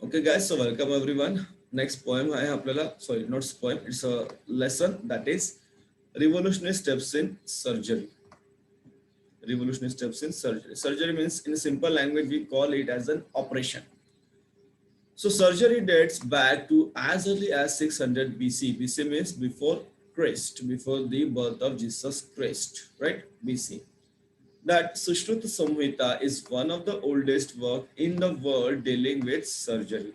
Okay, guys, so welcome everyone. Next poem I have sorry, not poem, it's a lesson that is revolutionary steps in surgery. Revolutionary steps in surgery. Surgery means, in simple language, we call it as an operation. So, surgery dates back to as early as 600 BC. BC means before Christ, before the birth of Jesus Christ, right? BC. That Sushruta Samhita is one of the oldest work in the world dealing with surgery.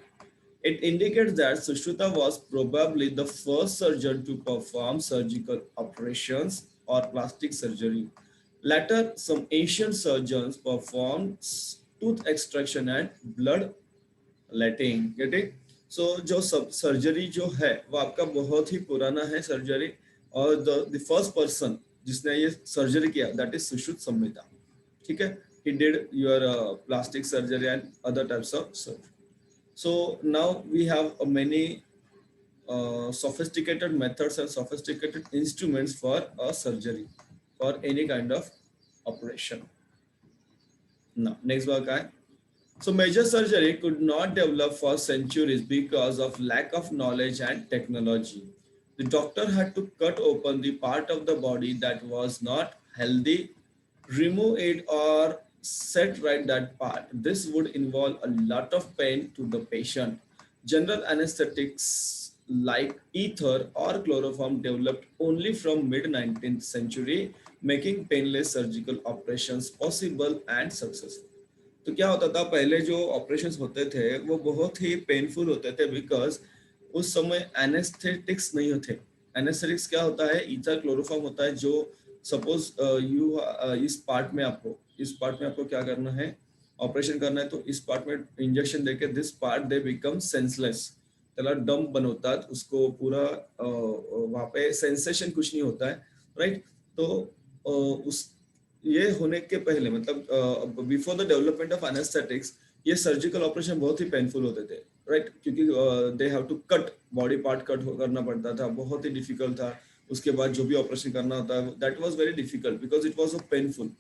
It indicates that Sushruta was probably the first surgeon to perform surgical operations or plastic surgery. Later, some ancient surgeons performed tooth extraction and blood letting. Getting? So जो सब surgery जो है वो आपका बहुत ही पुराना है surgery और द फर्स्ट पर्सन जिसने ये सर्जरी किया दैट इज सुश्रुत संहिता. ठीक है. He did your plastic surgery and other types of surgery. So now we have many sophisticated methods and sophisticated instruments for a surgery, for any kind of operation. Now, next work I. So major surgery could not develop for centuries because of lack of knowledge and technology. The doctor had to cut open the part of the body that was not healthy, remove it or set right that part. This would involve a lot of pain to the patient. General anesthetics like ether or chloroform developed only from mid 19th century, making painless surgical operations possible and successful. तो क्या होता था पहले जो operations होते थे वो बहुत ही पेनफुल होते थे बिकॉज उस समय एनेस्थेटिक्स नहीं होते. एनेस्थेटिक्स क्या होता है, ईथर क्लोरोफॉर्म होता है जो सपोज यू इस पार्ट में आपको क्या करना है, ऑपरेशन करना है तो इस पार्ट में इंजेक्शन देके this part they become senseless, त्याला डंप बनवतात उसको पूरा वहाँ पे सेंसेशन कुछ नहीं होता है, राइट. तो उस ये होने के पहले मतलब before the development of anaesthetics ये सर्जिकल ऑपरेशन बहुत ही पेनफुल होते थे, राइट. क्योंकि they have to cut body part cut करना पड़ता था, बहुत ही डिफिकल्ट था. उसके बाद जो भी ऑपरेशन करना होता है that was very difficult because it was so painful.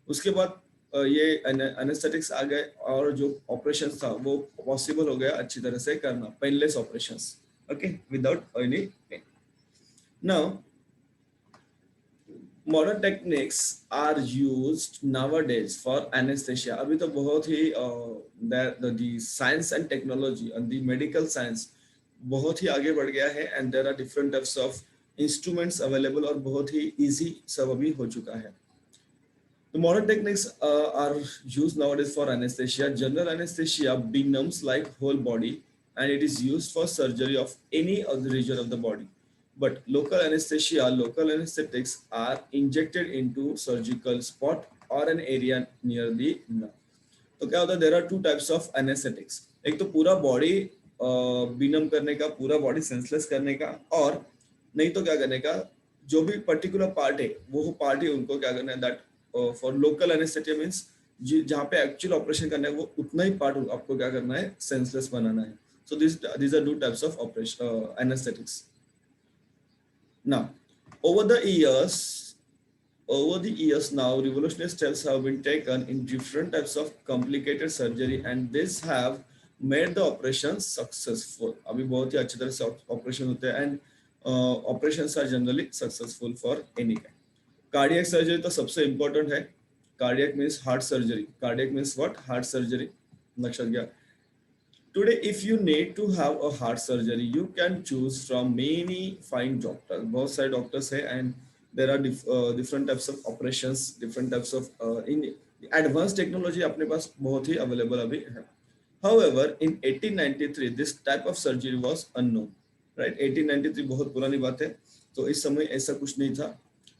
उसके बाद ये एनेस्थेटिक्स आ गए और जो ऑपरेशन था वो पॉसिबल हो गया अच्छी तरह से करना, painless operations, okay, without any pain. Now modern techniques are used nowadays for anaesthesia. अभी तो बहुत ही the science and technology and the medical science बहुत ही आगे बढ़ गया है and there are different types of instruments available और बहुत ही इजी सब अभी हो चुका है. The modern techniques are used nowadays for anesthesia. General anesthesia benumbs like whole body and it is used for surgery of any other region of the body. But local anesthesia, local anesthetics are injected into surgical spot or an area near the nerve. तो क्या होता है, there are two types of anaesthetics. एक तो पूरा body बिनम करने का, पूरा बॉडी सेंसलेस करने का, और नहीं तो क्या करने का, जो भी पर्टिकुलर पार्ट है वो पार्ट ही उनको क्या करना है, दैट फॉर लोकल एनेस्थेटिया मीन्स जहाँ पे एक्चुअल ऑपरेशन करना है वो उतना ही पार्ट आपको क्या करना है, सेंसलेस बनाना है. सो these are two types of operation anesthetics. Now, over the years, now, revolutionary steps have been taken in different types of complicated surgery and this have made the operation successful. अभी बहुत ही अच्छी तरह से operation होते हैं and operations are generally successful for any kind. Cardiac surgery तो सबसे important है. Cardiac means heart surgery. Cardiac means what? Heart surgery. नक्शा गया. Today, if you need to have a heart surgery, you can choose from many fine doctors. बहुत सारे doctors हैं and there are different types of operations, different types of in advanced technology अपने पास बहुत ही available अभी है. However, in 1893, this type of surgery was unknown. Right? 1893 बहुत पुरानी बात है. तो इस समय ऐसा कुछ नहीं था.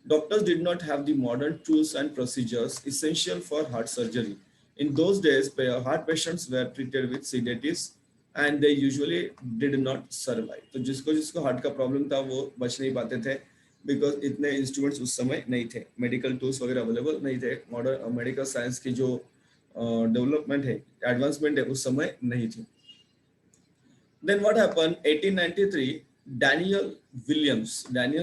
Doctors did not have the modern tools and procedures essential for heart surgery. In those days, heart patients were treated with sedatives and they usually did not survive. तो जिसको जिसको हार्ट का प्रॉब्लम था वो बच नहीं पाते थे बिकॉज इतने इंस्ट्रूमेंट्स उस समय नहीं थे, मेडिकल टूल्स वगैरह अवेलेबल नहीं थे, मॉडर्न मेडिकल साइंस की जो डेवलपमेंट है, एडवांसमेंट है उस समय नहीं थी. Then what happened? 1893, Daniel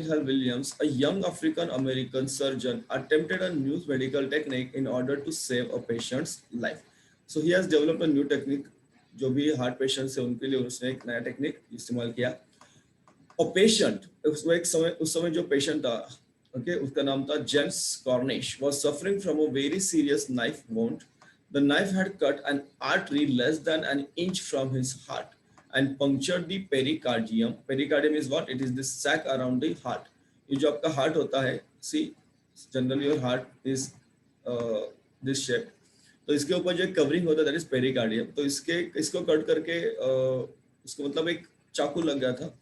Hall Williams, a young African American surgeon, attempted a new medical technique in order to save a patient's life. So he has developed a new technique जो भी heart patients है उनके लिए उसने एक नया technique इस्तेमाल किया। और पेशेंट उस समय जो पेशेंट था, ओके, उसका नाम था James Cornish, was suffering from a very serious knife wound. The knife had cut an artery less than an inch from his heart and punctured the pericardium. Pericardium is what? It is the sac around the heart. ये जो आपका heart होता है, see generally your heart is this shape, तो इसके ऊपर जो covering होता है दैट इज पेरिकार्डियम। तो इसको कट करके उसको मतलब एक चाकू लग गया था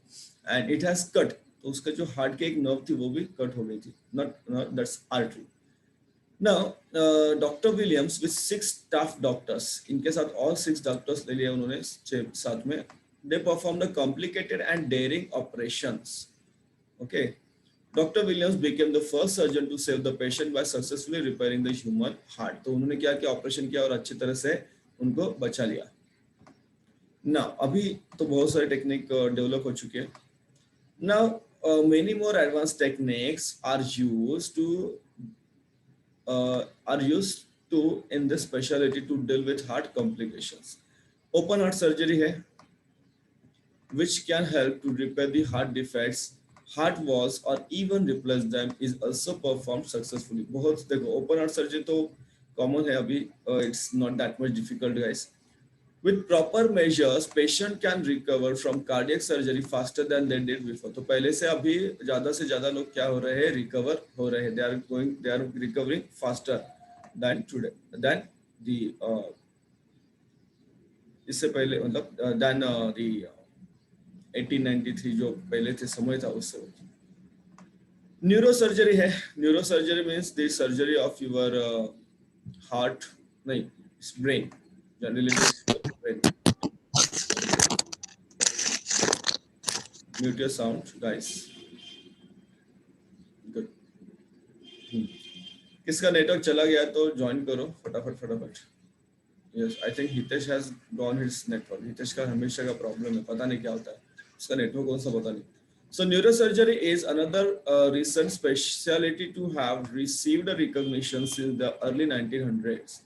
एंड इट हैज कट। तो उसका जो हार्ट की एक नर्व थी वो भी कट हो गई थी, not that's artery. Now doctor Williams with 6 staff doctors, इनके साथ और 6 डॉक्टर्स ले लिया उन्होंने साथ में। They perform the complicated and daring operations. Okay, doctor Williams became the first surgeon to save the patient by successfully repairing the human heart। तो उन्होंने क्या किया, ऑपरेशन किया और अच्छी तरह से उनको बचा लिया ना। अभी तो बहुत सारे टेक्निक डेवलप हो चुके हैं। Now, many more advanced techniques are used to in this specialty to deal with heart complications. Open heart surgery है, which can help to repair the heart defects, heart walls, or even replace them, is also performed successfully। बहुत देखो, open heart surgery तो common है अभी, it's not that much difficult guys। With proper measures, patient can recover from cardiac surgery faster than they did before। तो पहले से अभी ज्यादा से ज्यादा लोग क्या हो रहे हैं, रिकवर हो रहे हैं। they are recovering faster than today, than the इससे पहले मतलब than the 1893 जो पहले थे समय था उससे। न्यूरोसर्जरी है। Neurosurgery means the surgery of your heart, नहीं, brain, generally brain. Mute your sound, guys. Good. किसका नेटवर्क चला गया तो ज्वाइन करो फटाफट फटाफट। Yes, I think Hitesh has gone his network। Hitesh का हमेशा का प्रॉब्लम है, पता नहीं क्या होता है, उसका नेटवर्क कौन सा पता नहीं। So neurosurgery is another recent specialty to have received a recognition since the early 1900s.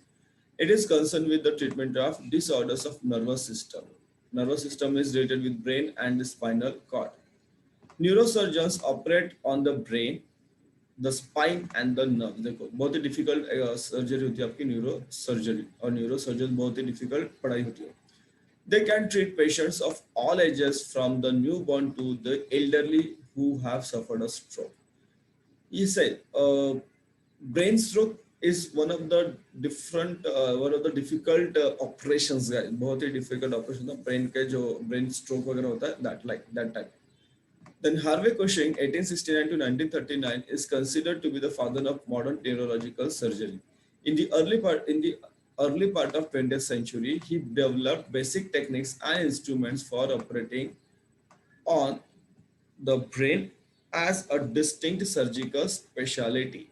It is concerned with the treatment of disorders of nervous system. Nervous system is related with brain and the spinal cord. Neurosurgeons operate on the brain, the spine and the nerve। देखो बहुत ही difficult surgery होती है आपकी neuro surgery, और neuro surgeon बहुत ही difficult पढ़ाई होती है। They can treat patients of all ages from the newborn to the elderly who have suffered a stroke। He said brain stroke is one of the difficult operations guys। बहुत ही difficult operation है brain के, जो brain stroke वगैरह होता है, that type। Then Harvey Cushing, 1869 to 1939, is considered to be the father of modern neurological surgery। In the early part of 20th century, he developed basic techniques and instruments for operating on the brain as a distinct surgical specialty।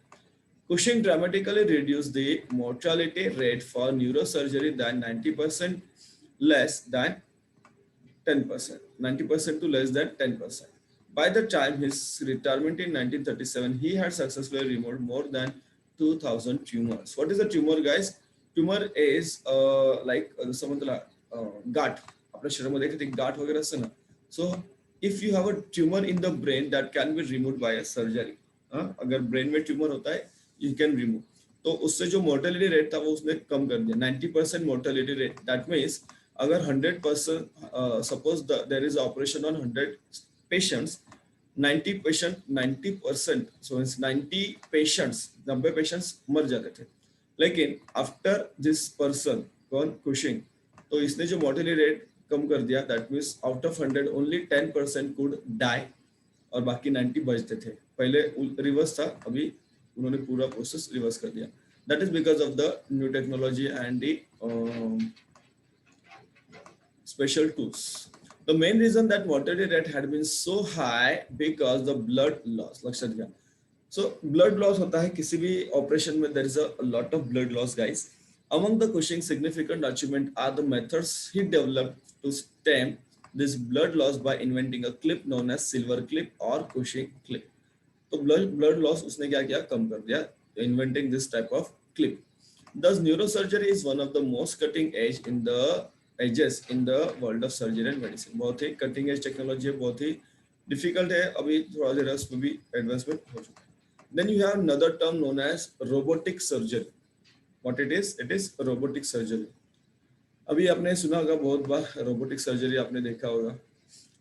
Cushing dramatically reduced the mortality rate for neurosurgery than 90% less than 10%, 90% to less than 10%। By the time his retirement in 1937, he had successfully removed more than 2,000 tumors। What is a tumor, guys? Tumor is like समझला गाठ, आपल्या शरीरामध्ये एखादी गाठ वगैरे असते ना, so if you have a tumor in the brain that can be removed by a surgery। अगर brain में tumour होता है, you can remove। तो उससे जो मोर्टेलिटी रेट था वो उसने कम कर दिया, 90% मोर्टेलिटी रेट। दैट मीन्स अगर 100% suppose there is operation on 100 patients, 90% so 90 patients, 90 patients मर जाते थे। लेकिन आफ्टर दिस पर्सन कौन, कुशिंग, तो इसने जो मोर्टेलिटी रेट कम कर दिया। That means out of 100 only 10% could die और बाकी 90 बचते थे। पहले रिवर्स था, अभी उन्होंने पूरा प्रोसेस रिवर्स कर दिया। That is because of the new technology and the special tools। The main reason that mortality rate had been so high because the blood loss। लक्षात घ्या, so blood loss होता है किसी भी ऑपरेशन में, there is a lot of blood loss guys। Among the Cushing's significant achievement are the methods he developed to stem this blood loss by inventing a clip known as silver clip or Cushing clip। तो blood loss उसने क्या किया, कम कर दिया, inventing this type of clip। Thus neurosurgery is one of the most cutting edge in the ages in the world of surgery and medicine. बहुत ही cutting edge technology है, बहुत ही डिफिकल्ट है, अभी थोड़ा देर उसमें भी एडवांसमेंट हो चुका है। Then you have another term known as robotic surgery. What it is? It is robotic surgery. अभी आपने सुना होगा बहुत बार, रोबोटिक सर्जरी आपने देखा होगा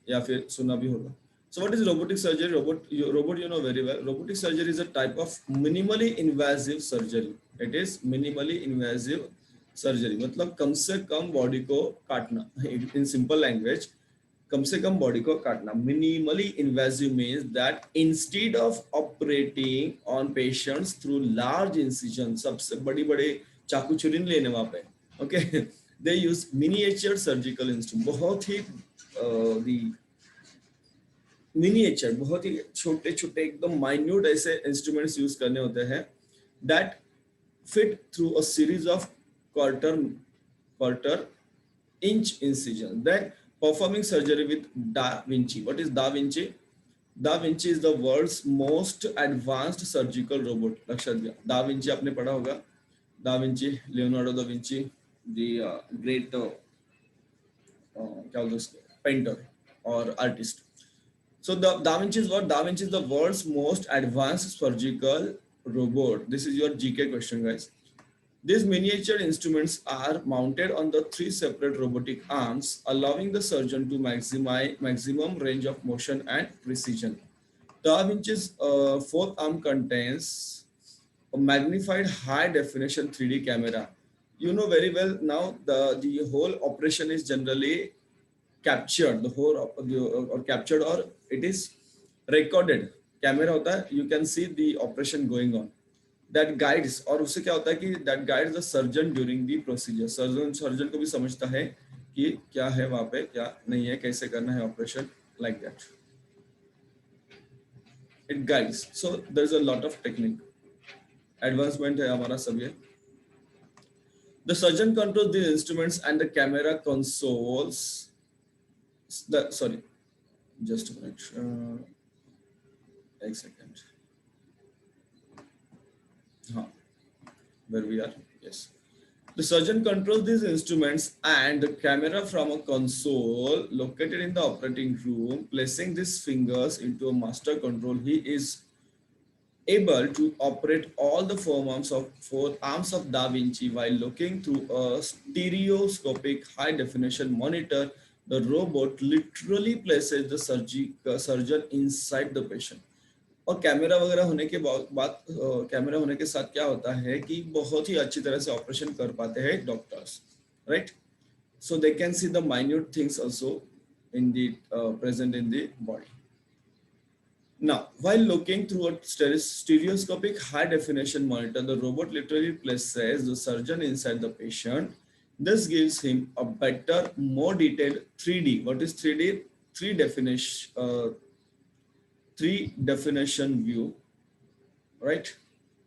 या फिर सुना भी होगा। So what is robotic surgery? Robot you know very well. Robotic surgery is a type of minimally invasive surgery. It is minimally invasive surgery. मतलब कम से कम बॉडी को काटना। In simple language, कम से कम बॉडी को काटना। Minimally invasive means that instead of operating on patients through large incision, सबसे बड़ी बड़े चाकू छुरी नहीं लेने वहाँ पे, okay? They use miniature surgical instrument। बहुत ही the मिनिएचर, बहुत ही छोटे छोटे एकदम माइन्यूट ऐसे इंस्ट्रूमेंट्स यूज करने होते हैं that fit through a series of quarter quarter inch incision, then performing surgery with Da Vinci. What is Da Vinci? Da Vinci is the world's most advanced surgical robot. लक्षात घ्या, Da Vinci आपने पढ़ा होगा, Da Vinci, Leonardo da Vinci, the great क्या बोलते हैं, painter और artist. So the Da Vinci is what? Da Vinci is the world's most advanced surgical robot. This is your GK question, guys. These miniature instruments are mounted on the three separate robotic arms, allowing the surgeon to maximize maximum range of motion and precision. Da Vinci's fourth arm contains a magnified high definition 3D camera. You know very well now the whole operation is generally captured, the whole or captured, or it is recorded। Camera होता है, you can see the operation going on, that guides। और उससे क्या होता है कि that guides the surgeon during the procedure। Surgeon को भी समझता है कि क्या है वहां पे, क्या नहीं है, कैसे करना है operation, like that it guides। so there's a lot of technique advancement है हमारा सब ये। The surgeon controls the instruments and the camera consoles the, sorry, just a minute, एक second, हाँ, where we are, yes। The surgeon controls these instruments and the camera from a console located in the operating room. Placing these fingers into a master control, he is able to operate all the four arms of Da Vinci while looking through a stereoscopic high definition monitor. The robot literally places the surgeon inside the patient। और camera वगैरह होने के बाद camera होने के साथ क्या होता है कि बहुत ही अच्छी तरह से ऑपरेशन कर पाते हैं doctors, right? So they can see the minute things also in the present in the body. Now, while looking through a stereoscopic high definition monitor, the robot literally places the surgeon inside the patient. This gives him a better, more detailed 3D. What is 3D? Three definition view, right?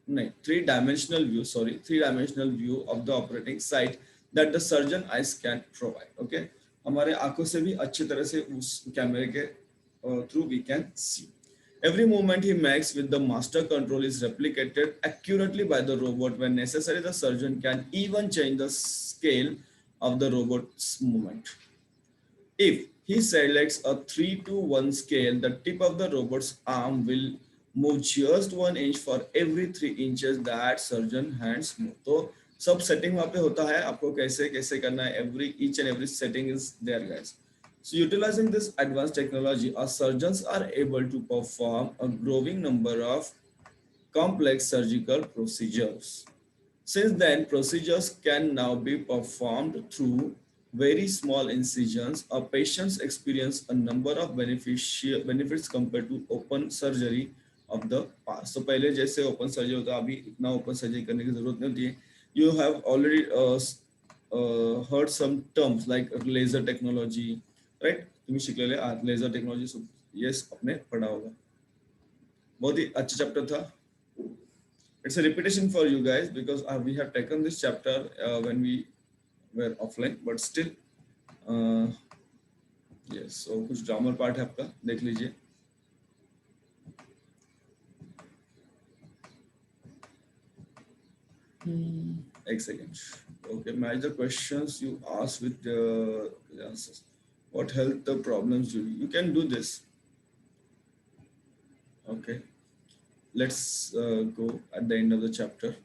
No, three-dimensional view, sorry, three-dimensional view of the operating site that the surgeon eyes can provide. Okay, हमारे आंखों से भी अच्छी तरह से उस कैमरे के through we can see। Every movement he makes with the master control is replicated accurately by the robot. When necessary, the surgeon can even change the scale of the robot's movement। If he selects a 3:1 scale, the tip of the robot's arm will move just 1 inch for every 3 inches that surgeon hands move। तो सब setting वहाँ पे होता है, आपको कैसे कैसे करना है, every each and every setting is there, guys। So utilizing this advanced technology, our surgeons are able to perform a growing number of complex surgical procedures। Since then, procedures can now be performed through very small incisions। A patients experience a number of benefits compared to open surgery of the past। So पहले जैसे open surgery होता, अभी इतना open surgery करने की जरूरत नहीं होती है। You have already heard some terms like laser technology, right? तुम्ही शिकलेले आहात laser technology, yes आपने पढ़ा होगा। बहुत ही अच्छा चैप्टर था। It's a repetition for you guys because we have taken this chapter when we were offline, but still yes। so कुछ ग्रामर पार्ट है आपका, देख लीजिए। एक second, Okay, match the questions you ask with the answers. What health the problems you can do this. Okay, let's go at the end of the chapter.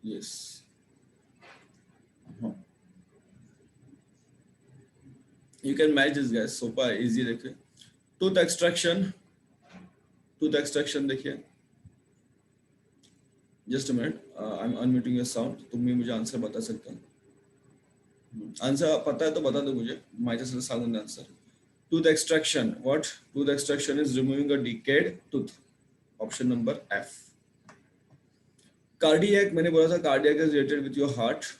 Yes. Uh-huh. You can match this guys. Super easy देखिए. Tooth extraction. Tooth extraction देखिए. Just a minute. I'm unmuting your sound. तुम भी मुझे answer बता सकते हो. Answer पता है तो बता दो मुझे. माझ्या सर सांगून द्या answer. Tooth extraction. What? Tooth extraction is removing a decayed tooth. Option number F. Cardiac. मैंने बोला था cardiac is related with your heart.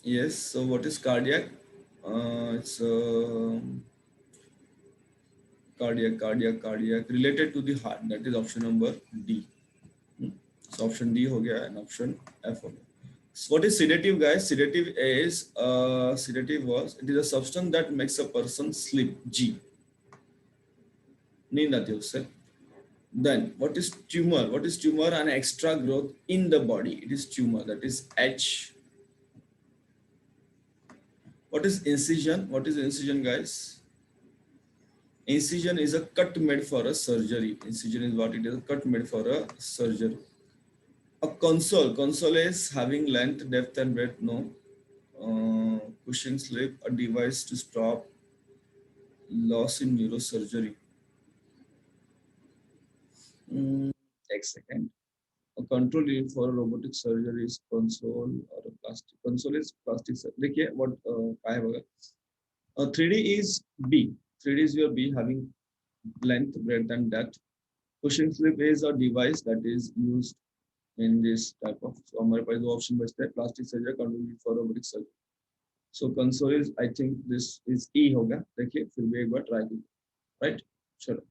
Yes. So what is cardiac? It's cardiac related to the heart. That is option number D. So option D हो गया and option F हो गया. So what is sedative, guys? Sedative was it is a substance that makes a person sleep. G. नींद आती है उससे. Then what is tumor? What is tumor? An extra growth in the body. It is tumor. That is H. What is incision? What is incision, guys? Incision is a cut made for a surgery. Incision is what it is, a cut made for a surgery. A console. Console is having length, depth, and breadth. No. Cushion slip. A device to stop loss in neurosurgery. Take second. A control unit for robotic surgery is console or a plastic. Console is plastic. देखिए what I have. 3D is B. 3D is your B having length, breadth, and depth. Cushion slip is a device that is used in this type of. So हमारे पास दो option बचते हैं. Plastic surgery, control unit for robotic surgery. So console is, I think this is E होगा. देखिए फिर भी एक बार try कीजिए. Right? चलो.